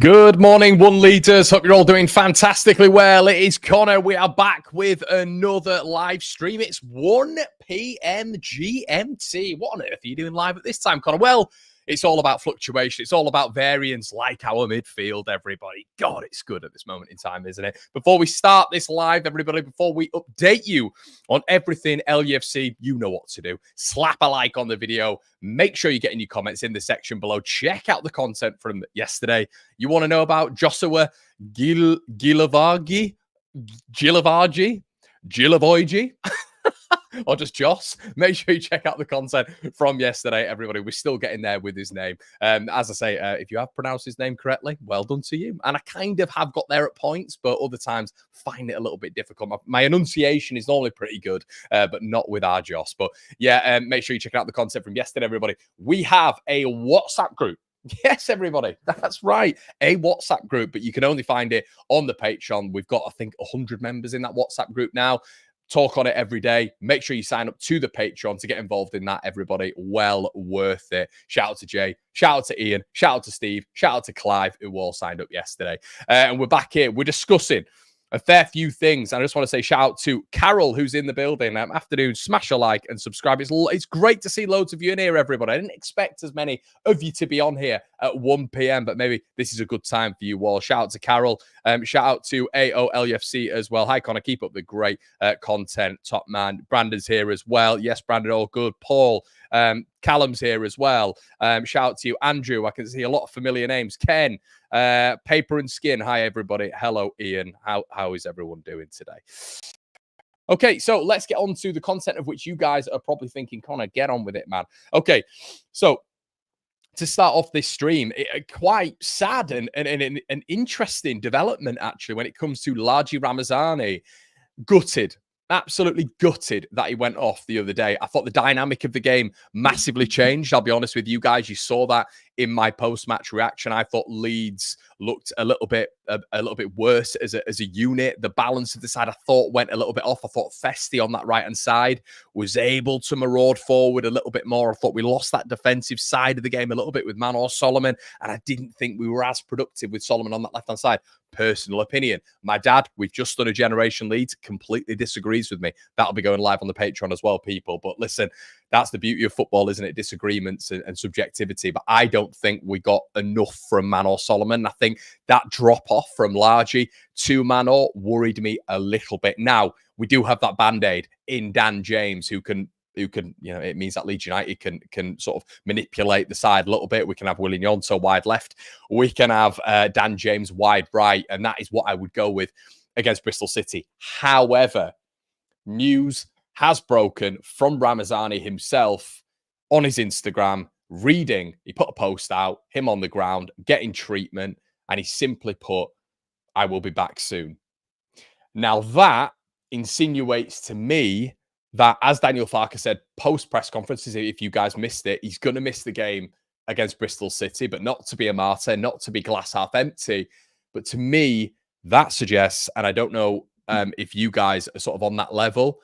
Good morning, One Leaders. Hope you're all doing fantastically well. It is Connor. We are back with another live stream. It's 1 p.m. GMT. What on earth are you doing live at this time, Connor? Well, it's all about fluctuation. It's all about variance, like our midfield, everybody. God, it's good at this moment in time, isn't it? Before we start this live, everybody, before we update you on everything LUFC, you know what to do. Slap a like on the video. Make sure you're getting your comments in the section below. Check out the content from yesterday. You want to know about Joshua Gilavagi? Or just Joss, make sure you check out the content from yesterday, everybody. We're still getting there with his name. As I say, if you have pronounced his name correctly, well done to you. And I kind of have got there at points, but other times find it a little bit difficult. My enunciation is normally pretty good, but not with our Joss. But yeah, make sure you check out the content from yesterday, everybody. We have a WhatsApp group. Yes, everybody. That's right. A WhatsApp group, but you can only find it on the Patreon. We've got, I think, 100 members in that WhatsApp group now. Talk on it every day. Make sure you sign up to the Patreon to get involved in that, everybody. Well worth it. Shout out to Jay. Shout out to Ian. Shout out to Steve. Shout out to Clive, who all signed up yesterday. And we're back here. We're discussing a fair few things. And I just want to say shout out to Carol, who's in the building. Afternoon, smash a like and subscribe. It's great to see loads of you in here, everybody. I didn't expect as many of you to be on here at 1 p.m., but maybe this is a good time for you all. Shout out to Carol. Shout out to AOLUFC as well. Hi, Connor. Keep up the great content. Top man. Brandon's here as well. Yes, Brandon, all good. Paul. Callum's here as well. Shout out to you, Andrew. I can see a lot of familiar names. Ken, Paper and Skin. Hi, everybody. Hello, Ian. How is everyone doing today? Okay, so let's get on to the content of which you guys are probably thinking, Connor, get on with it, man. Okay, so to start off this stream, quite sad and an interesting development, actually, when it comes to Largie Ramazani. Gutted. Absolutely gutted that he went off the other day. I thought the dynamic of the game massively changed. I'll be honest with you guys. You saw that in my post-match reaction. I thought Leeds looked a little bit worse as a unit. The balance of the side I thought went a little bit off. I thought Festi on that right-hand side was able to maraud forward a little bit more. I thought we lost that defensive side of the game a little bit with Manor Solomon, and I didn't think we were as productive with Solomon on that left-hand side. Personal opinion. My dad, we've just done a Generation Leeds, completely disagrees with me. That'll be going live on the Patreon as well, people. But listen, that's the beauty of football, isn't it? Disagreements and subjectivity. But I don't think we got enough from Manor Solomon. I think that drop-off from Largie to Manor worried me a little bit. Now, we do have that Band-Aid in Dan James, who can, it means that Leeds United can sort of manipulate the side a little bit. We can have William Yonto wide left. We can have Dan James wide right. And that is what I would go with against Bristol City. However, news has broken from Ramazani himself on his Instagram, he put a post out, him on the ground, getting treatment, and he simply put, "I will be back soon." Now that insinuates to me that, as Daniel Farker said post press conferences, if you guys missed it, he's going to miss the game against Bristol City, but not to be a martyr, not to be glass half empty. But to me, that suggests, and I don't know if you guys are sort of on that level,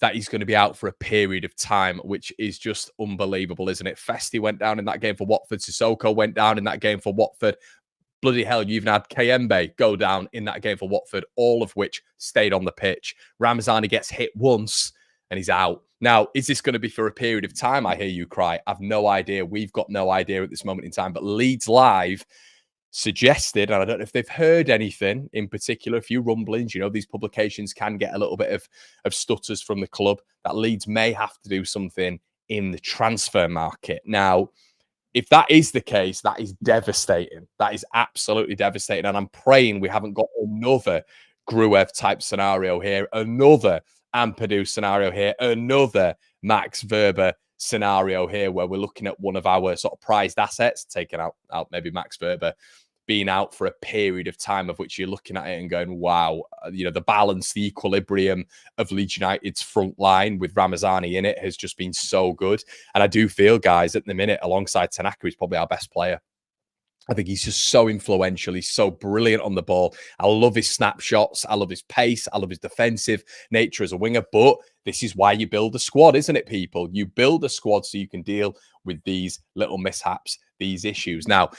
that he's going to be out for a period of time, which is just unbelievable, isn't it? Festi went down in that game for Watford. Sissoko went down in that game for Watford. Bloody hell, you even had Kayembe go down in that game for Watford, all of which stayed on the pitch. Ramazani gets hit once and he's out. Now, is this going to be for a period of time? I hear you cry. I've no idea. We've got no idea at this moment in time. But Leeds Live suggested, and I don't know if they've heard anything in particular, a few rumblings, these publications can get a little bit of stutters from the club, that Leeds may have to do something in the transfer market. Now, if that is the case, that is devastating. That is absolutely devastating. And I'm praying we haven't got another Gruev type scenario here, another Ampadu scenario here, another Max Verber scenario here, where we're looking at one of our sort of prized assets, taking out maybe Max Verber, being out for a period of time, of which you're looking at it and going, wow, the balance, the equilibrium of Leeds United's front line with Ramazani in it has just been so good. And I do feel, guys, at the minute, alongside Tanaka, he's probably our best player. I think he's just so influential. He's so brilliant on the ball. I love his snapshots. I love his pace. I love his defensive nature as a winger. But this is why you build a squad, isn't it, people? You build a squad so you can deal with these little mishaps, these issues. Now,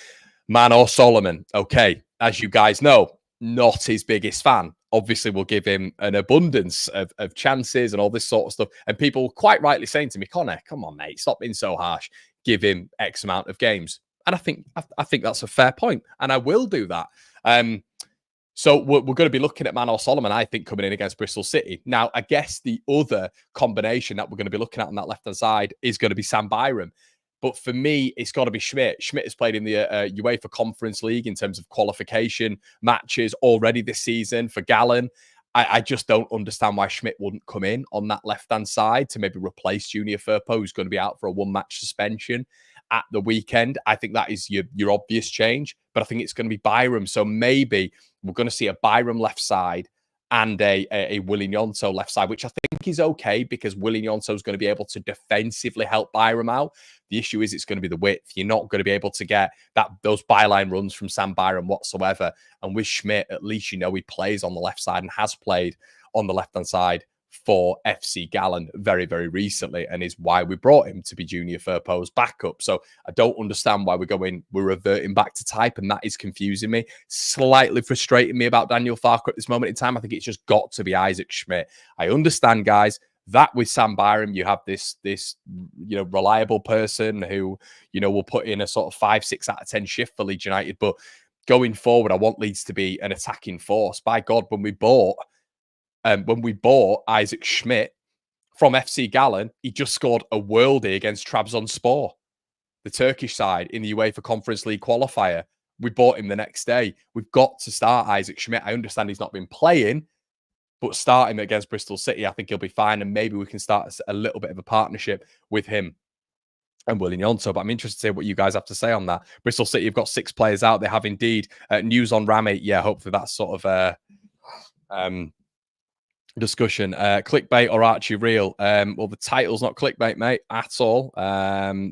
Manor Solomon. Okay, as you guys know, not his biggest fan. Obviously, we'll give him an abundance of chances and all this sort of stuff. And people quite rightly saying to me, Connor, come on, mate, stop being so harsh. Give him X amount of games. And I think that's a fair point. And I will do that. So we're going to be looking at Manor Solomon, I think, coming in against Bristol City. Now, I guess the other combination that we're going to be looking at on that left-hand side is going to be Sam Byram. But for me, it's got to be Schmidt. Schmidt has played in the UEFA Conference League in terms of qualification matches already this season for Gallen. I just don't understand why Schmidt wouldn't come in on that left-hand side to maybe replace Junior Firpo, who's going to be out for a one-match suspension at the weekend. I think that is your obvious change, but I think it's going to be Byram. So maybe we're going to see a Byram left side and a Willie Gnonto left side, which I think is okay because Willie Gnonto is going to be able to defensively help Byram out. The issue is it's going to be the width. You're not going to be able to get those byline runs from Sam Byram whatsoever. And with Schmidt, at least you know he plays on the left side and has played on the left-hand side for FC Gallen very, very recently, and is why we brought him to be Junior Firpo's backup. So I don't understand why we're reverting back to type, and that is confusing me, slightly frustrating me about Daniel Farker at this moment in time. I think it's just got to be Isaac Schmidt. I understand, guys, that with Sam Byram, you have this reliable person who, will put in a sort of 5-6 out of 10 shift for Leeds United. But going forward, I want Leeds to be an attacking force. By God, when we bought Isaac Schmidt from FC Gallen, he just scored a worldie against Trabzonspor, the Turkish side, in the UEFA Conference League qualifier. We bought him the next day. We've got to start Isaac Schmidt. I understand he's not been playing, but start him against Bristol City. I think he'll be fine, and maybe we can start a little bit of a partnership with him and Willie Gnonto. But I'm interested to hear what you guys have to say on that. Bristol City have got 6 players out. They have indeed news on Rami. Yeah, hopefully that's sort of discussion. Clickbait or Archie Real? Well, the title's not clickbait, mate, at all,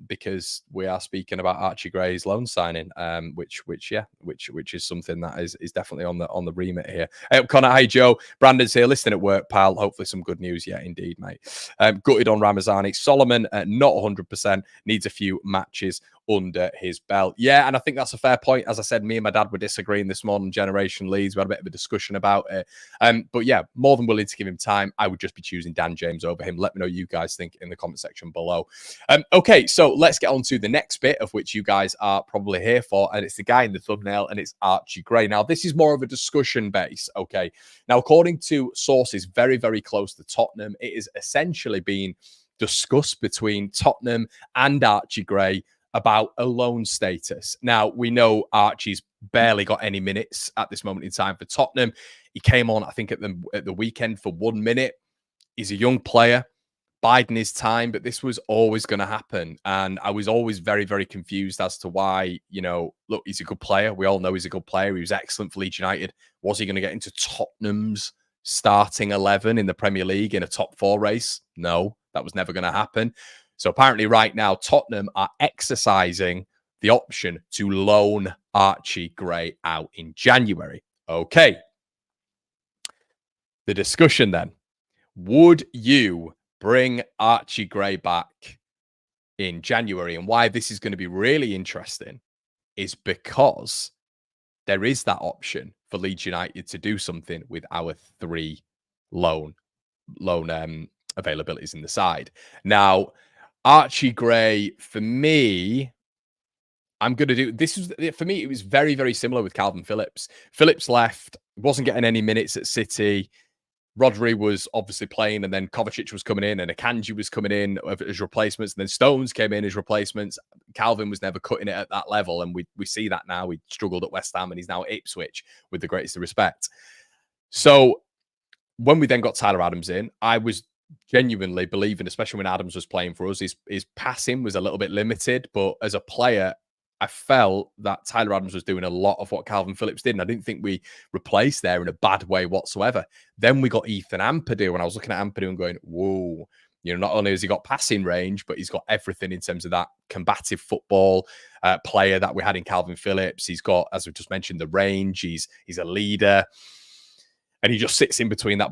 because we are speaking about Archie Gray's loan signing, which is something that is definitely on the remit here. Hey up, Connor. Hey Joe. Brandon's here, listening at work, pal. Hopefully some good news. Yeah, indeed, mate. Gutted on Ramazani. Solomon, not 100%, needs a few matches under his belt. Yeah, and I think that's a fair point. As I said, me and my dad were disagreeing this morning. Generation Leeds, we had a bit of a discussion about it. But yeah, more than willing to give him time. I would just be choosing Dan James over him. Let me know what you guys think in the comment section below. Okay, so let's get on to the next bit, of which you guys are probably here for, and it's the guy in the thumbnail, and it's Archie Gray. Now, this is more of a discussion base, okay? Now, according to sources very, very close to Tottenham, it is essentially being discussed between Tottenham and Archie Gray about a loan status. Now, we know Archie's barely got any minutes at this moment in time for Tottenham. He came on, I think, at the weekend for 1 minute. He's a young player, biding his time, but this was always going to happen. And I was always very, very confused as to why, look, he's a good player. We all know he's a good player. He was excellent for Leeds United. Was he going to get into Tottenham's starting 11 in the Premier League in a top 4 race? No, that was never going to happen. So apparently right now, Tottenham are exercising the option to loan Archie Gray out in January. Okay. The discussion then. Would you bring Archie Gray back in January? And why this is going to be really interesting is because there is that option for Leeds United to do something with our 3 loan availabilities in the side. Now, Archie Gray, for me, I'm going to do this. For me, it was very, very similar with Calvin Phillips. Phillips left, wasn't getting any minutes at City. Rodri was obviously playing, and then Kovacic was coming in, and Akanji was coming in as replacements, and then Stones came in as replacements. Calvin was never cutting it at that level, and we see that now. He struggled at West Ham, and he's now at Ipswich, with the greatest of respect. So when we then got Tyler Adams in, I was genuinely believing, especially when Adams was playing for us, his passing was a little bit limited, but as a player, I felt that Tyler Adams was doing a lot of what Calvin Phillips did, and I didn't think we replaced there in a bad way whatsoever. Then we got Ethan Ampadu, and I was looking at Ampadu and going, whoa, not only has he got passing range, but he's got everything in terms of that combative football player that we had in Calvin Phillips. He's got, as we just mentioned, the range. He's a leader. and he just sits in between that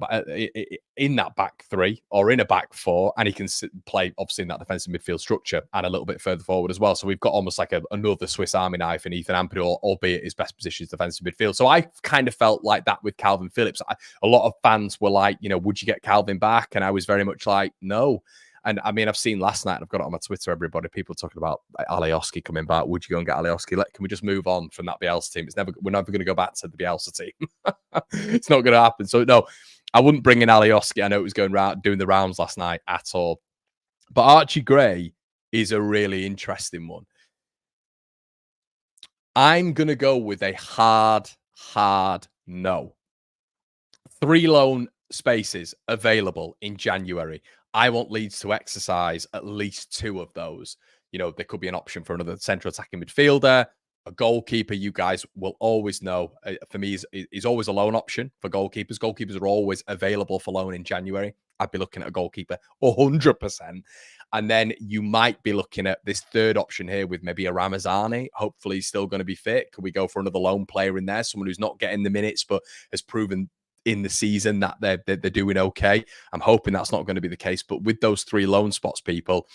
in that back three or in a back four, and he can play obviously in that defensive midfield structure and a little bit further forward as well. So we've got almost like another Swiss Army knife in Ethan Ampadu, albeit his best position is defensive midfield. So I kind of felt like that with Calvin Phillips. A lot of fans were like, would you get Calvin back? And I was very much like, no. And I mean, I've seen last night, I've got it on my Twitter, everybody, people talking about like, Alioski coming back. Would you go and get Alioski? Can we just move on from that Bielsa team? We're never going to go back to the Bielsa team. It's not going to happen. So, no, I wouldn't bring in Alioski. I know it was going around doing the rounds last night at all. But Archie Gray is a really interesting one. I'm going to go with a hard no. 3 loan spaces available in January. I want Leeds to exercise at least 2 of those. There could be an option for another central attacking midfielder, a goalkeeper. You guys will always know, for me, is always a loan option for goalkeepers. Goalkeepers are always available for loan in January. I'd be looking at a goalkeeper 100%. And then you might be looking at this third option here with maybe a Ramazani. Hopefully he's still going to be fit. Could we go for another loan player in there? Someone who's not getting the minutes, but has proven in the season that they're doing okay. I'm hoping that's not going to be the case. But with those 3 loan spots, people,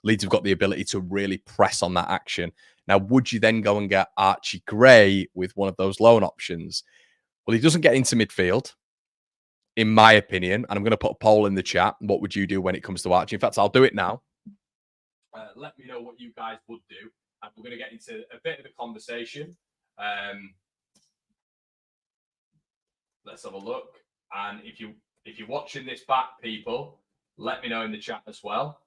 Leeds have got the ability to really press on that action. Now, would you then go and get Archie Gray with one of those loan options? Well, he doesn't get into midfield, in my opinion. And I'm going to put a poll in the chat. What would you do when it comes to Archie? In fact, I'll do it now. Let me know what you guys would do. And we're going to get into a bit of a conversation. Let's have a look. And if you're watching this back, people, let me know in the chat as well.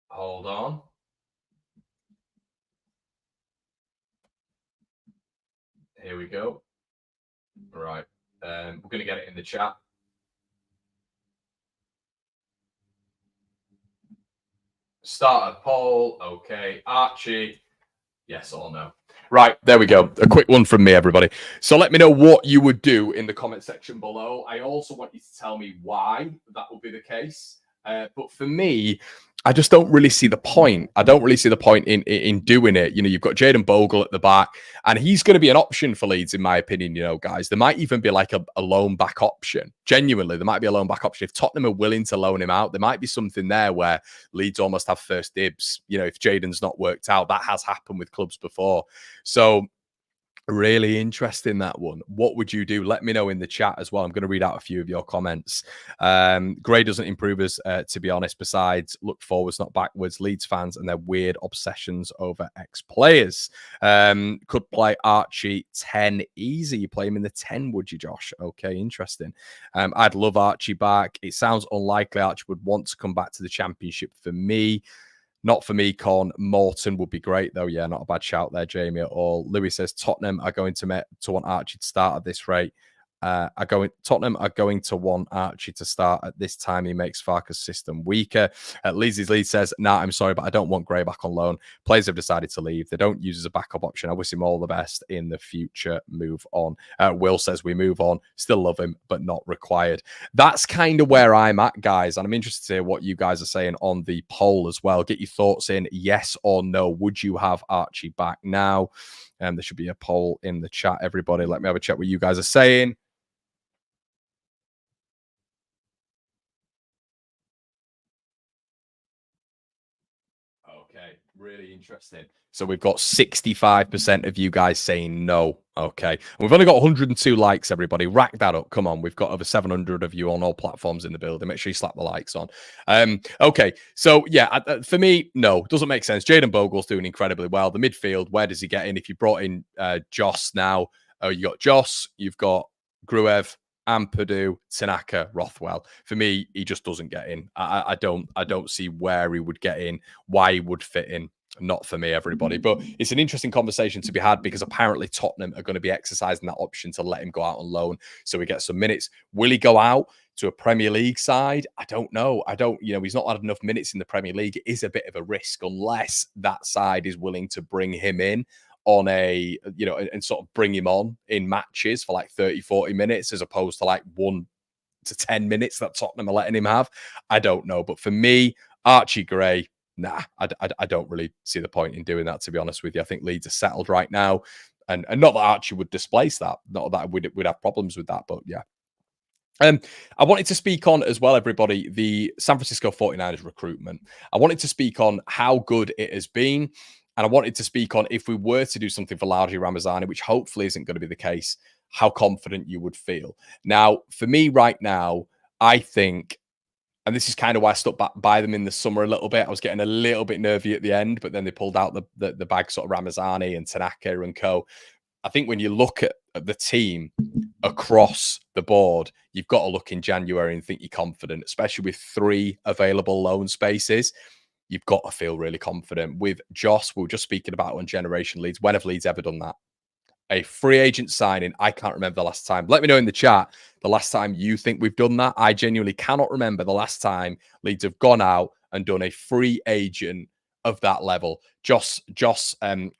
Hold on. Here we go. Right. We're going to get it in the chat. Start a poll. Okay. Archie. Yes or no. Right. There we go. A quick one from me, everybody. So let me know what you would do in the comment section below. I also want you to tell me why that would be the case. But for me, I just don't really see the point. I don't really see the point in doing it. You've got Jayden Bogle at the back, and he's going to be an option for Leeds, in my opinion, guys. There might even be like a loan back option. Genuinely, there might be a loan back option. If Tottenham are willing to loan him out, there might be something there where Leeds almost have first dibs. If Jayden's not worked out, that has happened with clubs before. So, really interesting, that one. What would you do? Let me know in the chat as well. I'm going to read out a few of your comments. Gray doesn't improve us, to be honest. Besides, look forwards, not backwards. Leeds fans and their weird obsessions over ex-players. Could play Archie 10 easy. You play him in the 10, would you, Josh? Okay, interesting. I'd love Archie back. It sounds unlikely Archie would want to come back to the Championship for me. Not for me, Con. Morton would be great, though. Yeah, not a bad shout there, Jamie, at all. Louis says Tottenham are going to want Archie to start at this rate. Tottenham are going to want Archie to start at this time. He makes Farke's system weaker. Leeds says, nah, I'm sorry, but I don't want Gray back on loan. Players have decided to leave. They don't use as a backup option. I wish him all the best in the future. Move on. Will says we move on. Still love him, but not required. That's kind of where I'm at, guys. And I'm interested to hear what you guys are saying on the poll as well. Get your thoughts in. Yes or no. Would you have Archie back now? There should be a poll in the chat, everybody. Let me have a check what you guys are saying. Okay, really interesting. So we've got 65% of you guys saying no. Okay. And we've only got 102 likes, everybody. Rack that up. Come on. We've got over 700 of you on all platforms in the building. Make sure you slap the likes on. Okay. So, yeah, for me, no. Doesn't make sense. Jayden Bogle's doing incredibly well. The midfield, where does he get in? If you brought in Joss now, you got Joss, you've got Gruev, Ampadu, Tanaka, Rothwell. For me, he just doesn't get in. I don't see where he would get in, why he would fit in. Not for me, everybody. But it's an interesting conversation to be had because apparently Tottenham are going to be exercising that option to let him go out on loan so he gets some minutes. Will he go out to a Premier League side? I don't know. He's not had enough minutes in the Premier League. It is a bit of a risk unless that side is willing to bring him in on and sort of bring him on in matches for like 30, 40 minutes as opposed to like 1 to 10 minutes that Tottenham are letting him have. I don't know. But for me, Archie Gray, nah, I don't really see the point in doing that, to be honest with you. I think Leeds are settled right now. And not that Archie would displace that, not that we'd have problems with that, but yeah. I wanted to speak on as well, everybody, the San Francisco 49ers recruitment. I wanted to speak on how good it has been. And I wanted to speak on if we were to do something for Largie Ramazani, which hopefully isn't going to be the case, how confident you would feel. Now, for me right now, I think, and this is kind of why I stuck by them in the summer a little bit. I was getting a little bit nervy at the end, but then they pulled out the bag, sort of Ramazani and Tanaka and co. I think when you look at the team across the board, you've got to look in January and think you're confident, especially with 3 available loan spaces. You've got to feel really confident. With Joss, we were just speaking about on Generation Leeds. When have Leeds ever done that? A free agent signing. I can't remember the last time. Let me know in the chat the last time you think we've done that. I genuinely cannot remember the last time Leeds have gone out and done a free agent of that level. Joss,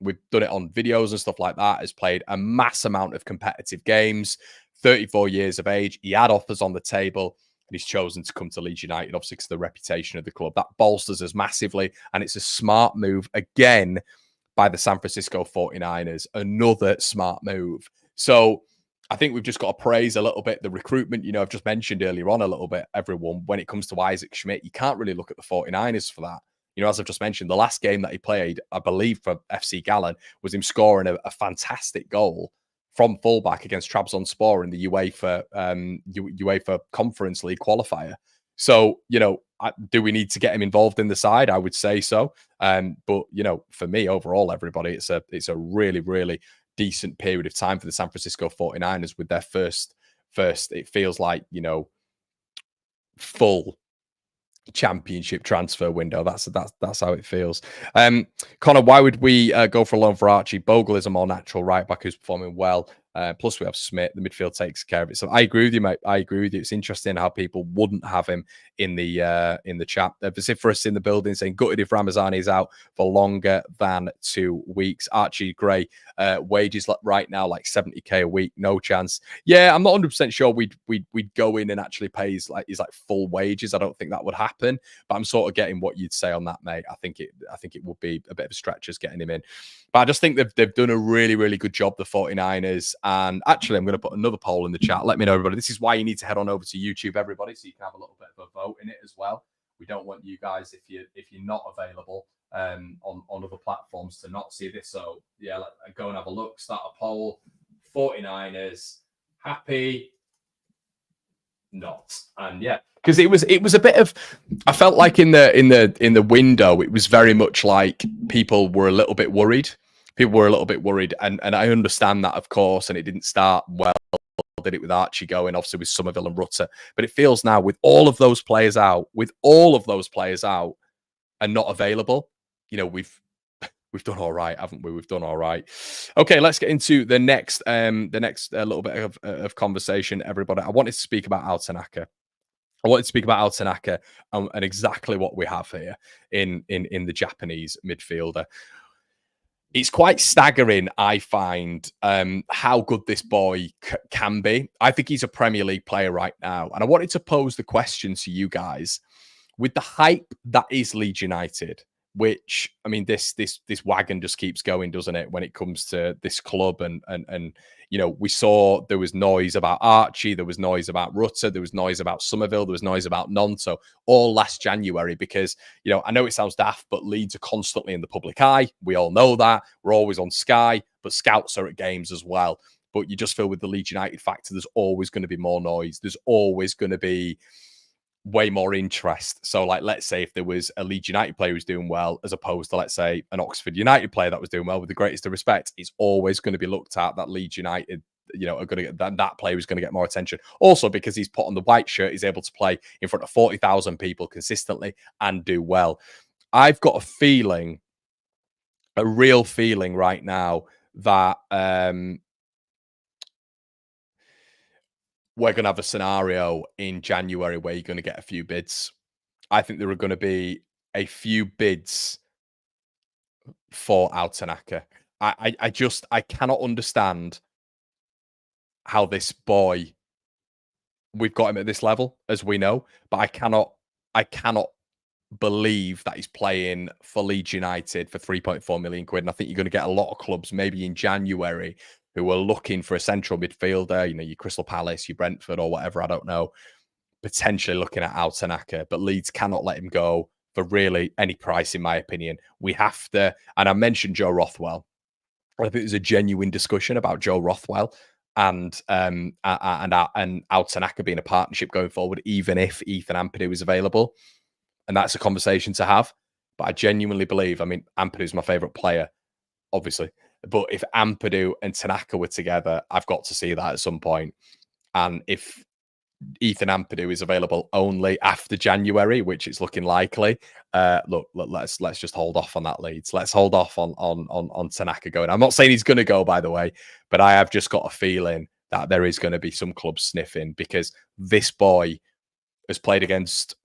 we've done it on videos and stuff like that, has played a mass amount of competitive games, 34 years of age. He had offers on the table and he's chosen to come to Leeds United, obviously because of the reputation of the club. That bolsters us massively, and it's a smart move again by the San Francisco 49ers. Another smart move. So I think we've just got to praise a little bit the recruitment. I've just mentioned earlier on a little bit, everyone, when it comes to Isaac Schmidt, you can't really look at the 49ers for that. As I've just mentioned, the last game that he played, I believe, for FC Gallen, was him scoring a fantastic goal from fullback against Trabzonspor in the UEFA Conference League qualifier. So, do we need to get him involved in the side? I would say so. But, for me, overall, everybody, it's a really, really decent period of time for the San Francisco 49ers with their first, it feels like, full championship transfer window. That's how it feels. Connor, why would we go for a loan for Archie? Bogle is a more natural right back who's performing well. Plus we have Smith. The midfield takes care of it. So I agree with you, mate. I agree with you. It's interesting how people wouldn't have him in the chat. Vociferous in the building saying gutted if Ramazani is out for longer than 2 weeks. Archie Gray, wages right now like 70k a week, no chance. Yeah, I'm not 100% sure we'd go in and actually pay his full wages. I don't think that would happen. But I'm sort of getting what you'd say on that, mate. I think it would be a bit of a stretch just getting him in. But I just think they've done a really, really good job, the 49ers. And actually, I'm going to put another poll in the chat. Let me know, everybody. This is why you need to head on over to YouTube, everybody, so you can have a little bit of a vote in it as well. We don't want you guys, if you're not available on other platforms, to not see this. So yeah, go and have a look. Start a poll. 49ers happy, not, and yeah. Because it was a bit of, I felt like in the window, it was very much like people were a little bit worried. And I understand that, of course, and it didn't start well, did it, with Archie going, obviously with Somerville and Rutter. But it feels now with all of those players out, and not available, we've done all right, haven't we? We've done all right. Okay, let's get into the next little bit of conversation, everybody. I wanted to speak about Tanaka. And exactly what we have here in the Japanese midfielder. It's quite staggering, I find, how good this boy can be. I think he's a Premier League player right now. And I wanted to pose the question to you guys. With the hype that is Leeds United, which, I mean, this wagon just keeps going, doesn't it, when it comes to this club? And we saw there was noise about Archie, there was noise about Rutter, there was noise about Somerville, there was noise about Nonto, all last January, because, I know it sounds daft, but Leeds are constantly in the public eye. We all know that. We're always on Sky, but scouts are at games as well. But you just feel with the Leeds United factor, there's always going to be more noise. There's always going to be way more interest. So, let's say if there was a Leeds United player who's doing well, as opposed to, let's say, an Oxford United player that was doing well, with the greatest of respect, it's always going to be looked at that Leeds United, are going to get that player is going to get more attention. Also, because he's put on the white shirt, he's able to play in front of 40,000 people consistently and do well. I've got a real feeling right now that we're going to have a scenario in January where you're going to get a few bids. I think there are going to be a few bids for Tanaka. I cannot understand how this boy, we've got him at this level, as we know, but I cannot believe that he's playing for Leeds United for 3.4 million quid. And I think you're going to get a lot of clubs maybe in January who are looking for a central midfielder, you know, your Crystal Palace, your Brentford or whatever, I don't know, potentially looking at Tanaka, but Leeds cannot let him go for really any price, in my opinion. We have to, and I mentioned Joe Rothwell. I think there's a genuine discussion about Joe Rothwell and Tanaka being a partnership going forward, even if Ethan Ampadu is available. And that's a conversation to have. But I genuinely believe, I mean, Ampadu's my favourite player, obviously. But if Ampadu and Tanaka were together, I've got to see that at some point. And if Ethan Ampadu is available only after January, which is looking likely, let's just hold off on that, Leeds. Let's hold off on Tanaka going. I'm not saying he's going to go, by the way, but I have just got a feeling that there is going to be some clubs sniffing, because this boy has played against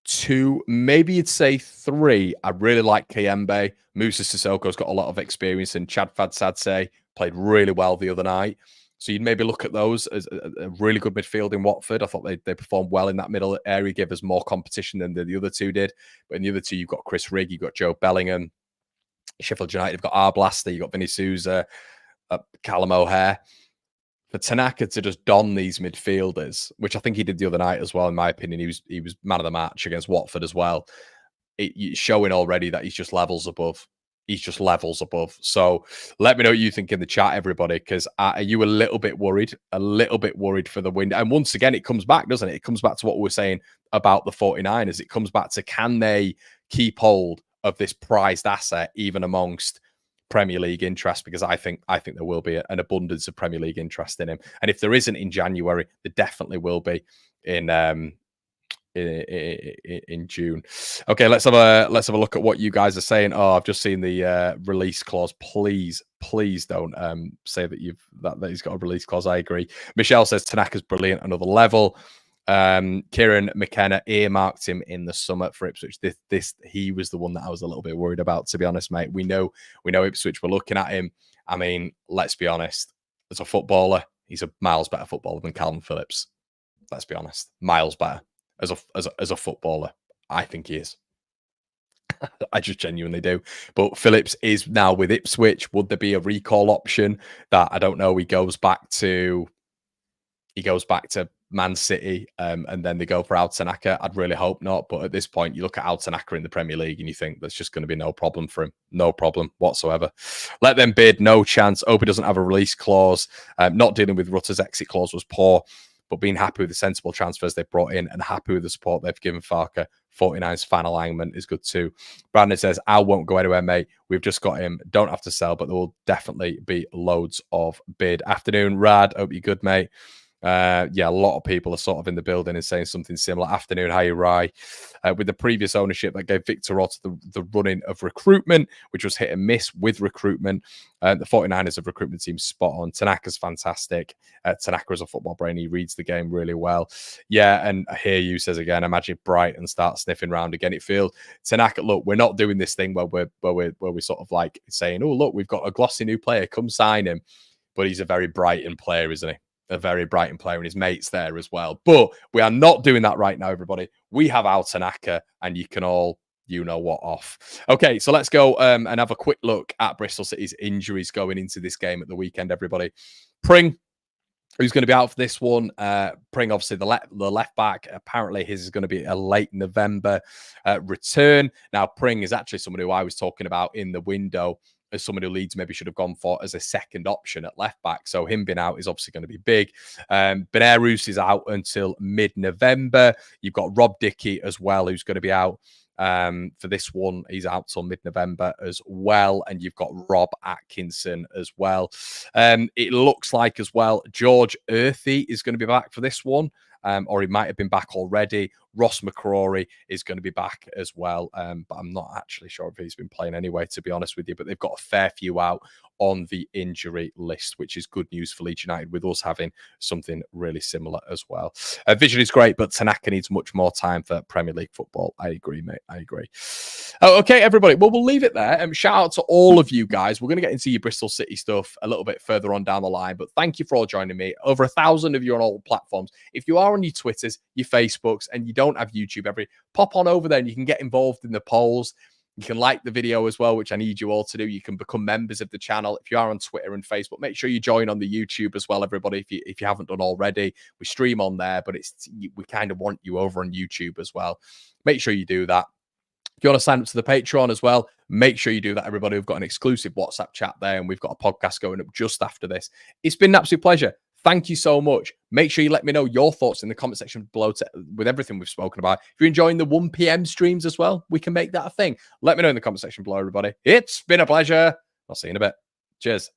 two, maybe you'd say three. I really like Kayembe. Musa Sissoko's got a lot of experience, and Chad Fadsadze played really well the other night. So you'd maybe look at those as a really good midfield in Watford. I thought they performed well in that middle area, gave us more competition than the other two did. But in the other two, you've got Chris Rigg, you've got Joe Bellingham. Sheffield United have got Arblaster, you've got Vinny Souza, Callum O'Hare. For Tanaka to just don these midfielders, which I think he did the other night as well, in my opinion, he was man of the match against Watford as well. It's showing already that he's just levels above. He's just levels above. So let me know what you think in the chat, everybody, because are you a little bit worried? A little bit worried for the window? And once again, it comes back, doesn't it? It comes back to what we were saying about the 49ers. It comes back to, can they keep hold of this prized asset even amongst Premier League interest? Because I think there will be an abundance of Premier League interest in him. And if there isn't in January, there definitely will be in June. Okay, let's have a look at what you guys are saying. Oh, I've just seen the release clause. Please don't say that that he's got a release clause. I agree. Michelle says Tanaka's brilliant, another level. Kieran McKenna earmarked him in the summer for Ipswich. He was the one that I was a little bit worried about, to be honest, mate. We know Ipswich were looking at him. I mean, let's be honest. As a footballer, he's a miles better footballer than Calvin Phillips. Let's be honest, miles better. As a footballer, I think he is. I just genuinely do. But Phillips is now with Ipswich. Would there be a recall option? That I don't know. He goes back to Man City, and then they go for Tanaka. I'd really hope not. But at this point, you look at Tanaka in the Premier League and you think there's just going to be no problem for him. No problem whatsoever. Let them bid. No chance. Obi doesn't have a release clause. Not dealing with Rutter's exit clause was poor, but being happy with the sensible transfers they've brought in and happy with the support they've given Farke. 49's fan alignment is good too. Brandon says, Al won't go anywhere, mate. We've just got him. Don't have to sell, but there will definitely be loads of bid. Afternoon, Rad. Hope you're good, mate. Yeah, a lot of people are sort of in the building and saying something similar. Afternoon, how you, Rye? With the previous ownership that gave Victor Ott the running of recruitment, which was hit and miss with recruitment. The 49ers of recruitment team spot on. Tanaka's fantastic. Tanaka is a football brain. He reads the game really well. Yeah, and I hear you, says again, imagine Brighton start sniffing around again. It feels Tanaka, look, we're not doing this thing where we're sort of like saying, oh, look, we've got a glossy new player, come sign him. But he's a very Brighton player, isn't he? A very Brighton player, and his mates there as well. But we are not doing that right now, everybody. We have Tanaka, and you can all, you know what, off. Okay, so let's go and have a quick look at Bristol City's injuries going into this game at the weekend, everybody. Pring, who's going to be out for this one? Pring, obviously, the left back. Apparently, his is going to be a late November return. Now, Pring is actually someone who I was talking about in the window as someone who Leeds maybe should have gone for as a second option at left back. So him being out is obviously going to be big. Benarouz is out until mid-November. You've got Rob Dickey as well, who's going to be out for this one. He's out till mid-November as well. And you've got Rob Atkinson as well. It looks like as well, George Earthy is going to be back for this one. Or he might have been back already. Ross McCrory is going to be back as well. But I'm not actually sure if he's been playing anyway, to be honest with you. But they've got a fair few out on the injury list, which is good news for Leeds United, with us having something really similar as well. Vision is great, but Tanaka needs much more time for Premier League football. I agree, mate. I agree. Oh, okay, everybody. Well, we'll leave it there. Shout out to all of you guys. We're going to get into your Bristol City stuff a little bit further on down the line, but thank you for all joining me. Over 1,000 of you on all platforms. If you are on your Twitters, your Facebooks, and you don't don't have YouTube, pop on over there and you can get involved in the polls. You can like the video as well, which I need you all to do. You can become members of the channel. If you are on Twitter and Facebook, make sure you join on the YouTube as well, everybody, if you haven't done already. We stream on there, but we kind of want you over on YouTube as well. Make sure you do that. If you want to sign up to the Patreon as well, make sure you do that, everybody. We've got an exclusive WhatsApp chat there, and we've got a podcast going up just after this. It's been an absolute pleasure. Thank you so much. Make sure you let me know your thoughts in the comment section below with everything we've spoken about. If you're enjoying the 1 p.m. streams as well, we can make that a thing. Let me know in the comment section below, everybody. It's been a pleasure. I'll see you in a bit. Cheers.